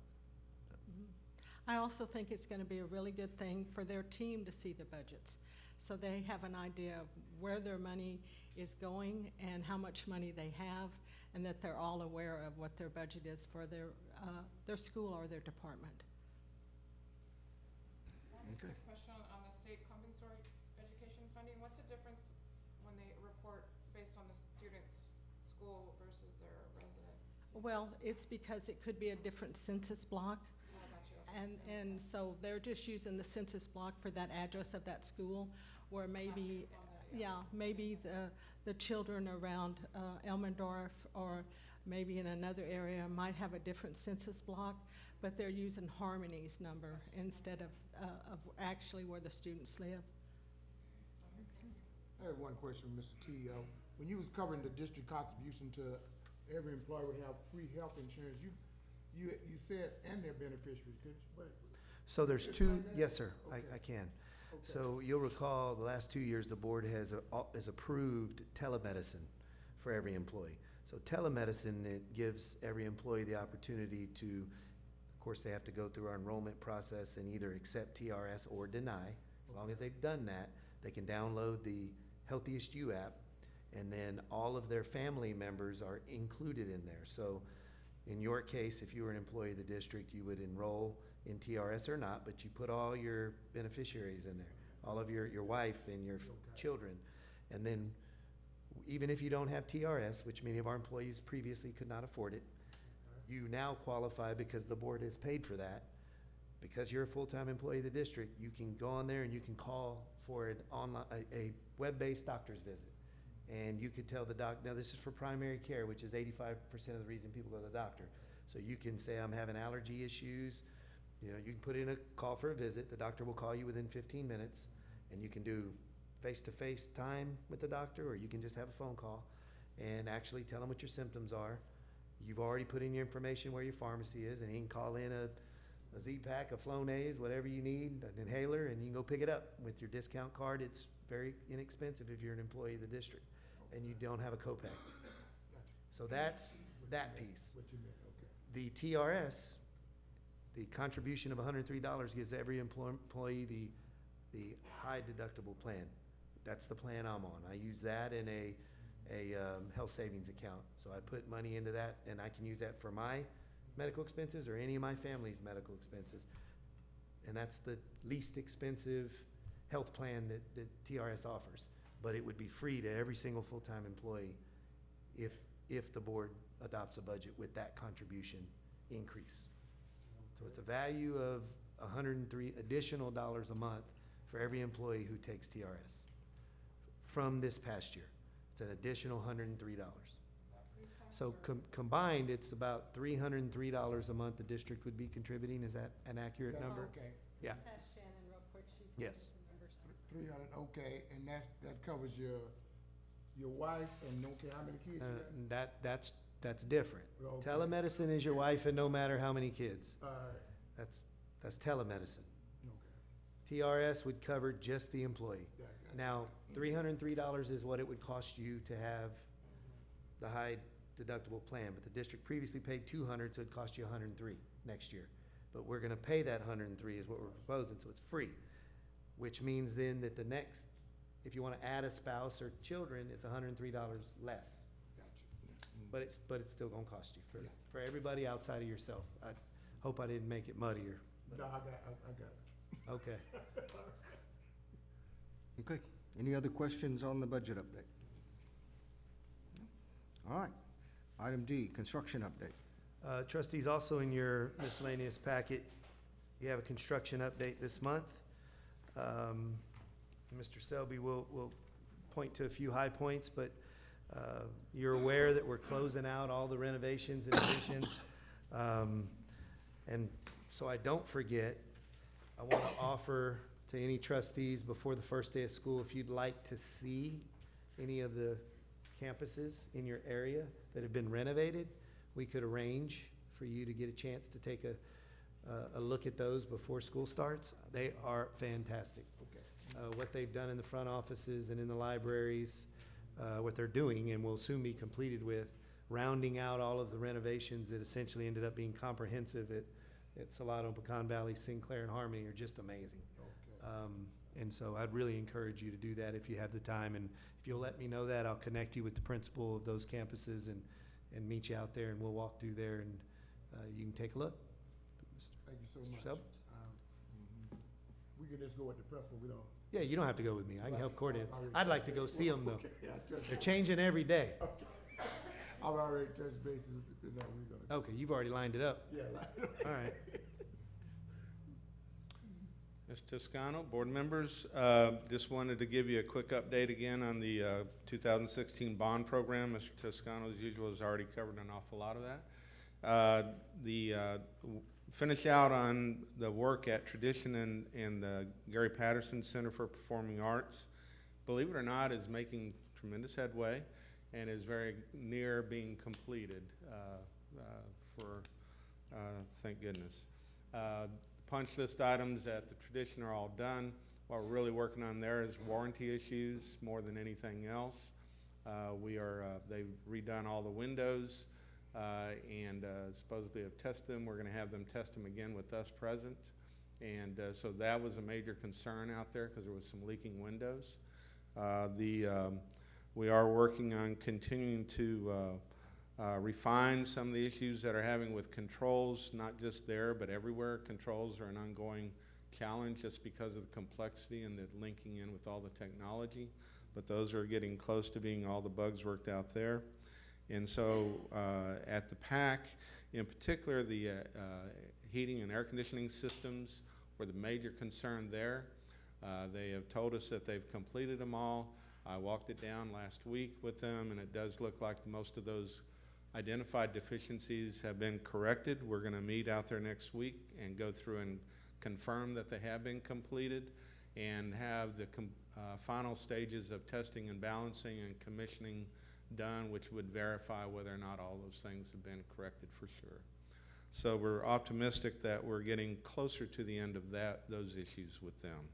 I also think it's going to be a really good thing for their team to see the budgets, so they have an idea of where their money is going and how much money they have, and that they're all aware of what their budget is for their their school or their department. I have a Okay. quick question on the state compensatory education funding. What's the difference when they report based on the student's school versus their residence? Well, it's because it could be a different census block. Oh, I got you. Okay. And so they're just using the census block for that address of that school, where maybe, maybe the children around Elmendorf or maybe in another area might have a different census block, but they're using Harmony's number instead of actually where the students live. I have one question, Mr. T. When you was covering the district contribution to every employee would have free health insurance, you said, and their beneficiaries, could you? What- So there's two, yes, sir, I Okay. can. Okay. So you'll recall, the last 2 years, the board has approved telemedicine for every employee. So telemedicine, it gives every employee the opportunity to, of course, they have to go through our enrollment process and either accept TRS or deny. As long as they've done that, they can download the Healthiest You app, and then all of their family members are included in there. So in your case, if you were an employee of the district, you would enroll in TRS or not, but you put all your beneficiaries in there, all of your wife and your children. And then even if you don't have TRS, which many of our employees previously could not afford it, you now qualify because the board has paid for that. Because you're a full-time employee of the district, you can go on there and you can call for an online, a web-based doctor's visit. And you could tell the now this is for primary care, which is 85% of the reason people go to the doctor. So you can say, I'm having allergy issues. You know, you can put in a call for a visit. The doctor will call you within 15 minutes, and you can do face-to-face time with the doctor, or you can just have a phone call and actually tell him what your symptoms are. You've already put in your information where your pharmacy is, and he can call in a Z-Pack, a Flonase, whatever you need, an inhaler, and you can go pick it up. With your discount card, it's very inexpensive if you're an employee of the district, and you don't have a copay. So that's that piece. What you meant, okay. The TRS, the contribution of $103 gives every employee the high deductible plan. That's the plan I'm on. I use that in a health savings account. So I put money into that, and I can use that for my medical expenses or any of my family's medical expenses. And that's the least expensive health plan that TRS offers. But it would be free to every single full-time employee if the board adopts a budget with that contribution increase. So it's a value of $103 additional dollars a month for every employee who takes TRS from this past year. It's an additional $103. So combined, it's about $303 a month the district would be contributing. Is that an accurate That- number? Okay, Yeah. Ask Shannon real quick, she's. Yes. 300, okay, and that covers your wife and don't care how many kids you got? That's different. Okay. Telemedicine is your wife and no matter how many kids. All right, That's telemedicine. okay. TRS would cover just the employee. Yeah, got it. Now, $303 is what it would cost you to have the high deductible plan, but the district previously paid $200, so it'd cost you $103 next year. But we're gonna pay that $103 is what we're proposing, so it's free, which means then that the next, if you wanna add a spouse or children, it's $103 less. Gotcha. But it's still gonna cost you Yeah. for everybody outside of yourself. I hope I didn't make it muddier. but- No, I got it. Okay. Okay. Any other questions on the budget update? All right. Item D, construction update. Trustees, also in your miscellaneous packet, you have a construction update this month. Mr. Selby will point to a few high points, but you're aware that we're closing out all the renovations and additions. And so I don't forget, I want to offer to any trustees before the first day of school, if you'd like to see any of the campuses in your area that have been renovated, we could arrange for you to get a chance to take a look at those before school starts. They are fantastic. Okay. What they've done in the front offices and in the libraries, what they're doing and will soon be completed with, rounding out all of the renovations that essentially ended up being comprehensive at Salado, Pecan Valley, Sinclair, and Harmony are just amazing. Okay. And so I'd really encourage you to do that if you have the time. And if you'll let me know that, I'll connect you with the principal of those campuses and meet you out there, and we'll walk through there and you can take a look. Thank you so Mr. much. Selby? We can just go with the principal, we don't. Yeah, you don't have to go with me. I can help coordinate. Already I'd like to touched go base. see them though. Okay, I touched They're base. changing every day. I've already touched bases with that, we're gonna. Okay, you've already lined it up. Yeah. All right. Mr. Toscano, board members, just wanted to give you a quick update again on the 2016 bond program. Mr. Toscano, as usual, has already covered an awful lot of that. Finish out on the work at Tradition and the Gary Patterson Center for Performing Arts. Believe it or not, is making tremendous headway and is very near being completed thank goodness. Punch list items at the Tradition are all done. What we're really working on there is warranty issues more than anything else. They've redone all the windows and supposedly have tested them. We're going to have them test them again with us present. And so that was a major concern out there because there was some leaking windows. We are working on continuing to refine some of the issues that are having with controls, not just there, but everywhere. Controls are an ongoing challenge just because of the complexity and the linking in with all the technology. But those are getting close to being all the bugs worked out there. And so at the PAC, in particular, the heating and air conditioning systems were the major concern there. They have told us that they've completed them all. I walked it down last week with them, and it does look like most of those identified deficiencies have been corrected. We're going to meet out there next week and go through and confirm that they have been completed and have the final stages of testing and balancing and commissioning done, which would verify whether or not all those things have been corrected for sure. So we're optimistic that we're getting closer to the end of those issues with them.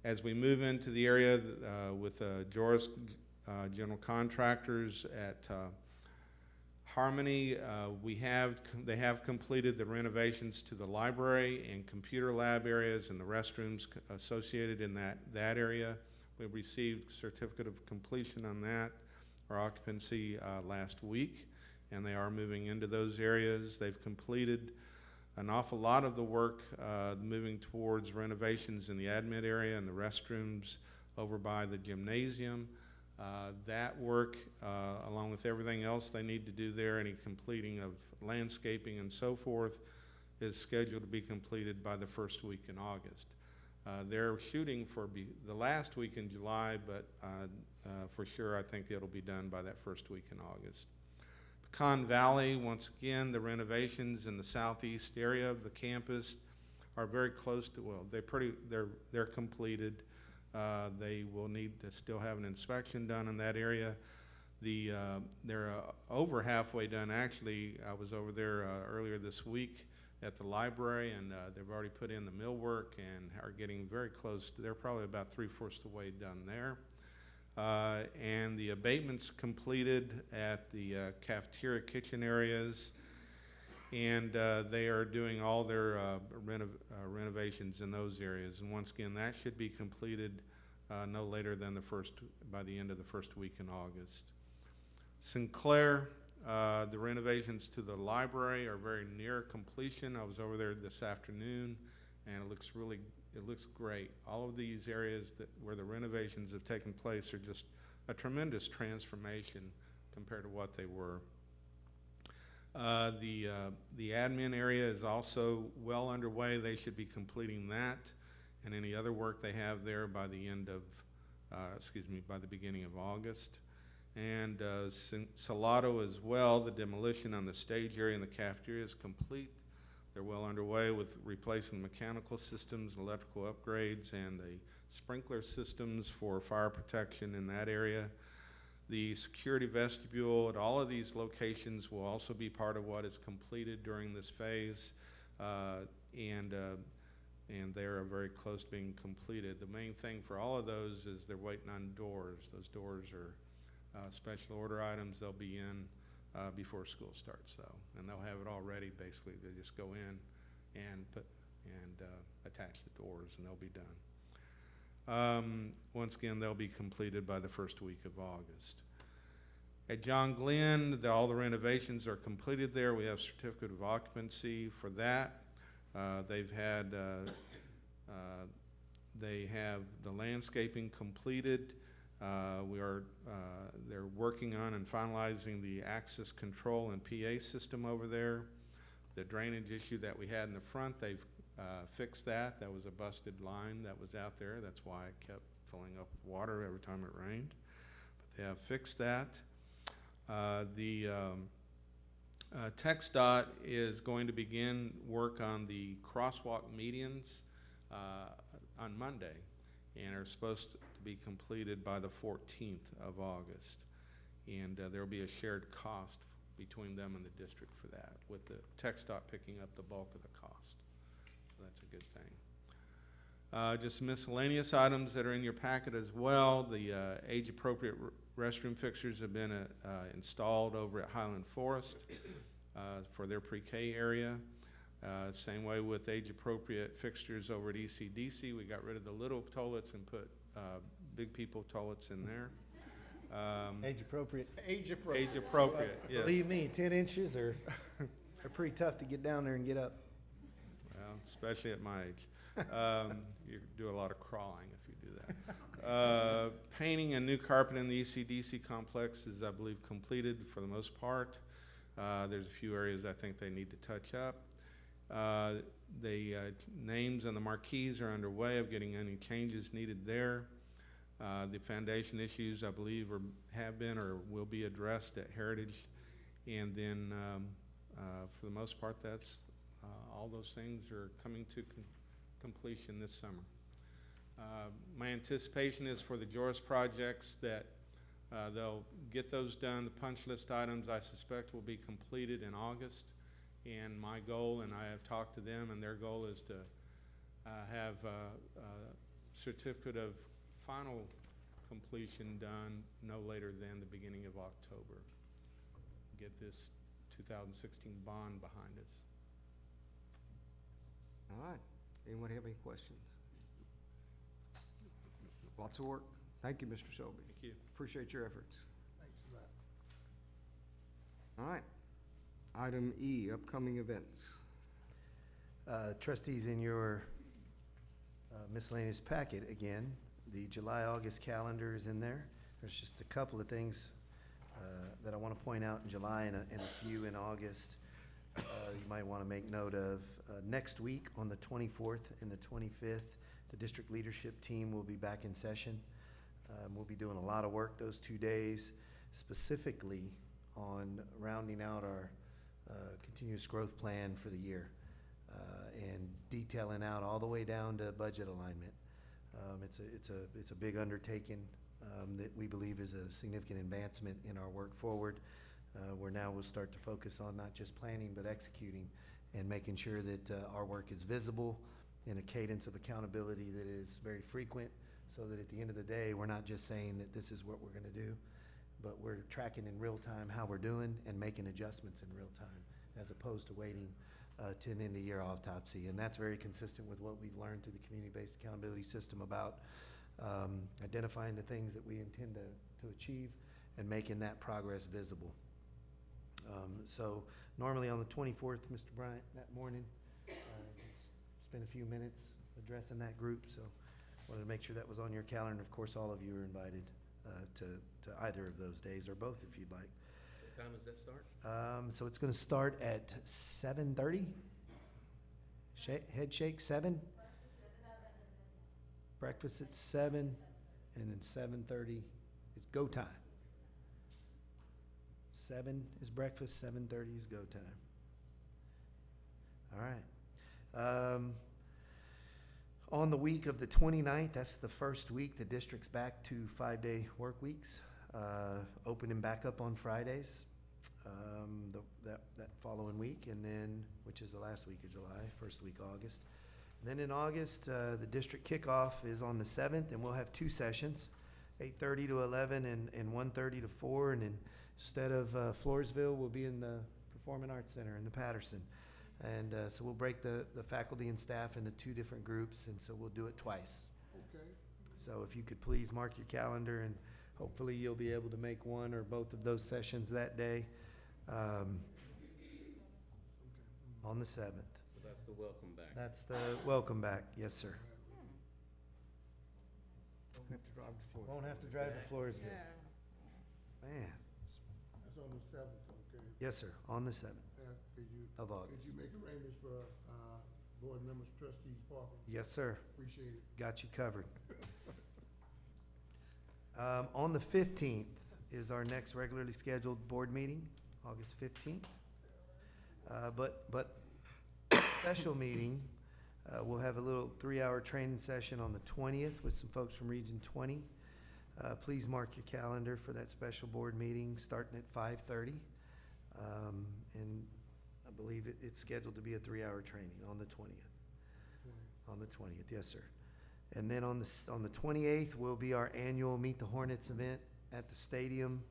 As we move into the area with Joris General Contractors at Harmony, they have completed the renovations to the library and computer lab areas and the restrooms associated in that area. We received certificate of completion on that, our occupancy last week, and they are moving into those areas. They've completed an awful lot of the work moving towards renovations in the admin area and the restrooms over by the gymnasium. That work, along with everything else they need to do there, any completing of landscaping and so forth, is scheduled to be completed by the first week in August. They're shooting for the last week in July, but for sure I think it'll be done by that first week in August. Pecan Valley, once again, the renovations in the southeast area of the campus are very close to, well, they're completed. They will need to still have an inspection done in that area. They're over halfway done. Actually, I was over there earlier this week at the library, and they've already put in the millwork and are getting very close. They're probably about 3/4 the way done there. And the abatements completed at the cafeteria kitchen areas, and they are doing all their renovations in those areas. And once again, that should be completed no later than by the end of the first week in August. Sinclair, the renovations to the library are very near completion. I was over there this afternoon, and it looks great. All of these areas where the renovations have taken place are just a tremendous transformation compared to what they were. The admin area is also well underway. They should be completing that and any other work they have there by the by the beginning of August. And Salado as well, the demolition on the stage area and the cafeteria is complete. They're well underway with replacing mechanical systems, electrical upgrades, and the sprinkler systems for fire protection in that area. The security vestibule at all of these locations will also be part of what is completed during this phase, and they are very close to being completed. The main thing for all of those is they're waiting on doors. Those doors are special order items. They'll be in before school starts, though, and they'll have it all ready. Basically, they just go in and attach the doors, and they'll be done. Once again, they'll be completed by the first week of August. At John Glenn, all the renovations are completed there. We have certificate of occupancy for that. They have the landscaping completed. They're working on and finalizing the access control and PA system over there. The drainage issue that we had in the front, they've fixed that. That was a busted line that was out there. That's why it kept filling up with water every time it rained. But they have fixed that. TxDOT is going to begin work on the crosswalk medians on Monday, and are supposed to be completed by the 14th of August. And there will be a shared cost between them and the district for that, with the TxDOT picking up the bulk of the cost. So that's a good thing. Just miscellaneous items that are in your packet as well. The age-appropriate restroom fixtures have been installed over at Highland Forest for their pre-K area. Same way with age-appropriate fixtures over at ECDC. We got rid of the little toilets and put big people toilets in there. Age appropriate. Age appropriate. Age appropriate, yes. Believe me, 10 inches are pretty tough to get down there and get up. Well, especially at my age. You do a lot of crawling if you do that. Painting and new carpet in the ECDC complex is, I believe, completed for the most part. There's a few areas I think they need to touch up. The names on the marquees are underway of getting any changes needed there. The foundation issues, I believe, have been or will be addressed at Heritage. And then, for the most part, that's all those things are coming to completion this summer. My anticipation is for the Joris projects that they'll get those done. The punch list items, I suspect, will be completed in August. And my goal, and I have talked to them, and their goal is to have a certificate of final completion done no later than the beginning of October. Get this 2016 bond behind us. All right. Anyone have any questions? Lots of work. Thank you, Mr. Selby. Thank you. Appreciate your efforts. Thanks for that. All right. Item E, upcoming events. Trustees, in your miscellaneous packet, again, the July-August calendar is in there. There's just a couple of things that I want to point out in July and a few in August you might want to make note of. Next week, on the 24th and the 25th, the district leadership team will be back in session. We'll be doing a lot of work those 2 days, specifically on rounding out our continuous growth plan for the year and detailing out all the way down to budget alignment. It's a big undertaking that we believe is a significant advancement in our work forward, where now we'll start to focus on not just planning but executing and making sure that our work is visible in a cadence of accountability that is very frequent, so that at the end of the day, we're not just saying that this is what we're going to do, but we're tracking in real time how we're doing and making adjustments in real time, as opposed to waiting to an end-of-year autopsy. And that's very consistent with what we've learned through the community-based accountability system about identifying the things that we intend to achieve and making that progress visible. So normally on the 24th, Mr. Bryant, that morning, spend a few minutes addressing that group. So wanted to make sure that was on your calendar. And of course, all of you are invited to either of those days, or both if you'd like. What time does that start? So it's going to start at 7:30. Head shake 7. Breakfast at 7, and then 7:30 is go time. 7 is breakfast, 7:30 is go time. All right. On the week of the 29th, that's the first week, the district's back to 5-day work weeks, opening back up on Fridays that following week, and then, which is the last week of July, first week August. And then in August, the district kickoff is on the 7th, and we'll have 2 sessions, 8:30 to 11 and 1:30 to 4, and then instead of Floresville, we'll be in the Performing Arts Center in the Patterson. And so we'll break the faculty and staff into 2 different groups, and so we'll do it twice. Okay. So if you could please mark your calendar, and Hopefully, you'll be able to make one or both of those sessions that day. On the 7th. So that's the welcome back. That's the welcome back, yes, sir. Don't have to drive to Florida. Won't have to drive to Floresville. Man, That's on the seventh, okay? yes, sir, on the 7th Could you, of could August. you make arrangements for, board members, trustees parking? Yes, sir, Appreciate it. got you covered. On the 15th is our next regularly scheduled board meeting, August 15th. But special meeting, we'll have a little 3-hour training session on the 20th with some folks from Region 20. Please mark your calendar for that special board meeting starting at 5:30. And I believe it's scheduled to be a 3-hour training on the 20th. On the 20th, yes, sir. And then on the 28th will be our annual Meet the Hornets event at the stadium,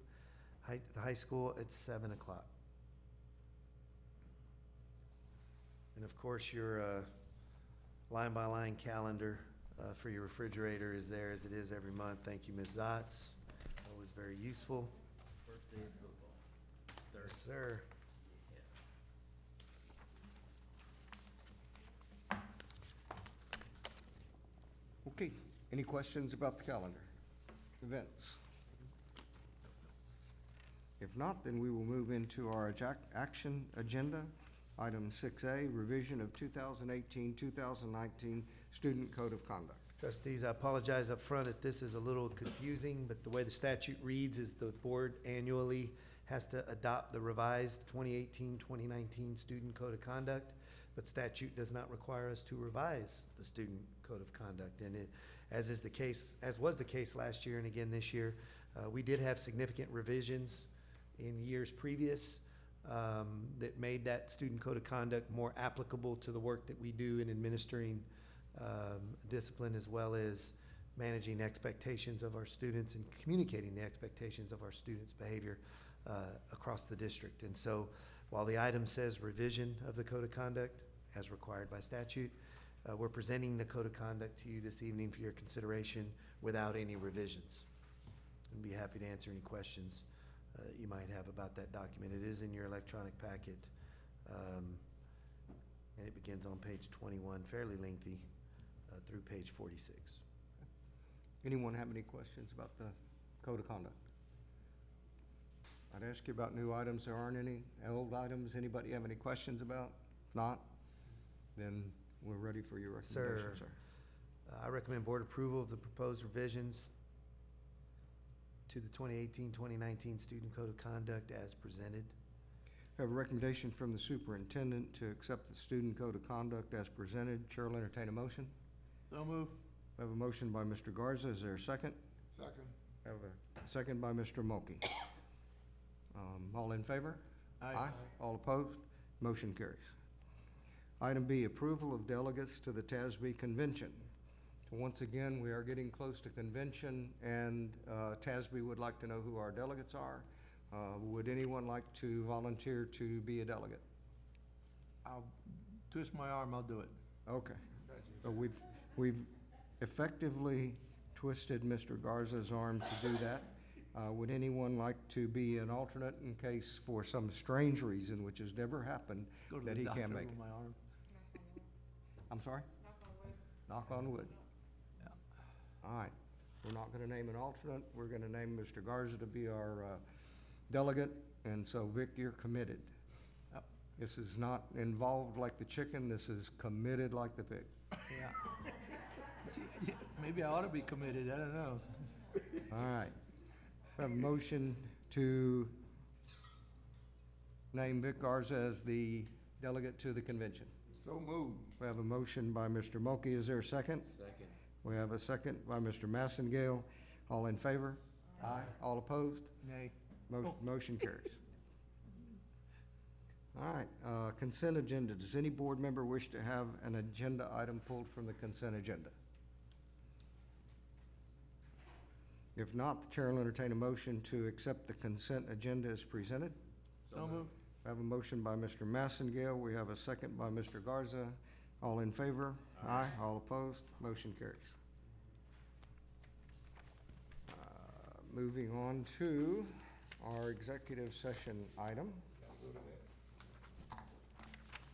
the high school at 7 o'clock. And of course, your line-by-line calendar for your refrigerator is there as it is every month. Thank you, Ms. Zotz. That was very useful. First day of football. Yes, sir. Okay, any questions about the calendar, events? If not, then we will move into our action agenda. Item 6A, revision of 2018-2019 Student Code of Conduct. Trustees, I apologize up front if this is a little confusing, but the way the statute reads is the board annually has to adopt the revised 2018-2019 Student Code of Conduct, but statute does not require us to revise the Student Code of Conduct. And it, as was the case last year and again this year, we did have significant revisions in years previous that made that Student Code of Conduct more applicable to the work that we do in administering discipline, as well as managing expectations of our students and communicating the expectations of our students' behavior across the district. And so while the item says revision of the Code of Conduct as required by statute, we're presenting the Code of Conduct to you this evening for your consideration without any revisions. I'd be happy to answer any questions you might have about that document. It is in your electronic packet, and it begins on page 21, fairly lengthy, through page 46. Anyone have any questions about the Code of Conduct? I'd ask you about new items. There aren't any old items. Anybody have any questions about? If not, then we're ready for your recommendation, sir. I recommend board approval of the proposed revisions to the 2018-2019 Student Code of Conduct as presented. We have a recommendation from the superintendent to accept the Student Code of Conduct as presented. Chair will entertain a motion. So move. We have a motion by Mr. Garza. Is there a second? Second. Have a second by Mr. Mulkey. All in favor? Aye. All opposed? Motion carries. Item B, approval of delegates to the TASB convention. Once again, we are getting close to convention, and TASB would like to know who our delegates are. Would anyone like to volunteer to be a delegate? I'll twist my arm, I'll do it. Okay. So we've effectively twisted Mr. Garza's arm to do that. Would anyone like to be an alternate in case for some strange reason, which has never happened, Go to that the he doctor can't make with it? my arm. I'm sorry? Knock on wood. Yeah. All right. We're not gonna name an alternate. We're gonna name Mr. Garza to be our delegate, and so Vic, you're committed. Yep. This is not involved like the chicken, this is committed like the pig. Yeah. See, yeah, maybe I ought to be committed, I don't know. All right. We have a motion to name Vic Garza as the delegate to the convention. So moved. We have a motion by Mr. Mulkey. Is there a second? Second. We have a second by Mr. Massengale. All in favor? Aye. All opposed? Nay. Motion carries. All right, consent agenda. Does any board member wish to have an agenda item pulled from the consent agenda? If not, the chair will entertain a motion to accept the consent agenda as presented. So move. We have a motion by Mr. Massengale. We have a second by Mr. Garza. All in favor? Aye. All opposed? Motion carries. moving on to our executive session item.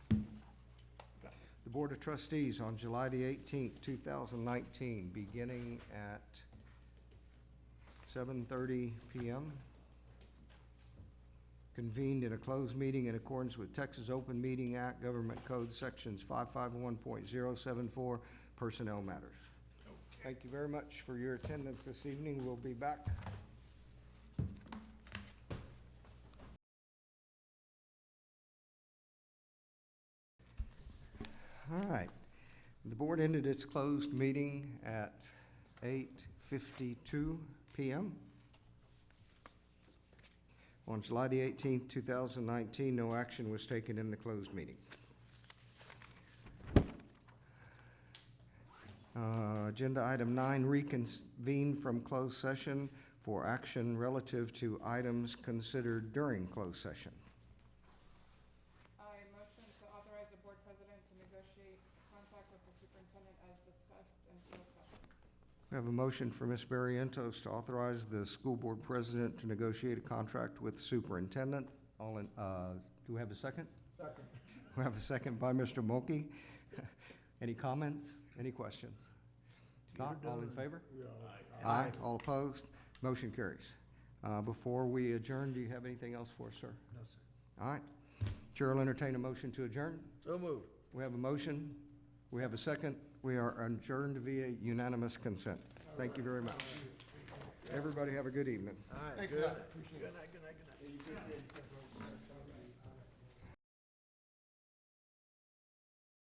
The Board of Trustees on July the 18th, 2019, beginning at 7:30 p.m., convened in a closed meeting in accordance with Texas Open Meeting Act, Government Code Sections 551.074, Personnel Matters. Thank you very much for your attendance this evening. We'll be back. All right. The board ended its closed meeting at 8:52 p.m. On July the 18th, 2019, no action was taken in the closed meeting. Agenda item 9, reconvene from closed session for action relative to items considered during closed session. I motion to authorize the board president to negotiate contract with the superintendent as discussed in closed session. We have a motion for Ms. Barrientos to authorize the school board president to negotiate a contract with superintendent. All in, do we have a second? Second. We have a second by Mr. Mulkey. Any comments? Any questions? Not, all in favor? Aye. All opposed? Motion carries. Before we adjourn, do you have anything else for us, sir? No, sir. All right. Chair will entertain a motion to adjourn. So moved. We have a motion. We have a second. We are adjourned via unanimous consent. Thank you very much. Everybody have a good evening. All right, Thanks a good. lot. Appreciate it. Good night, good night, good night.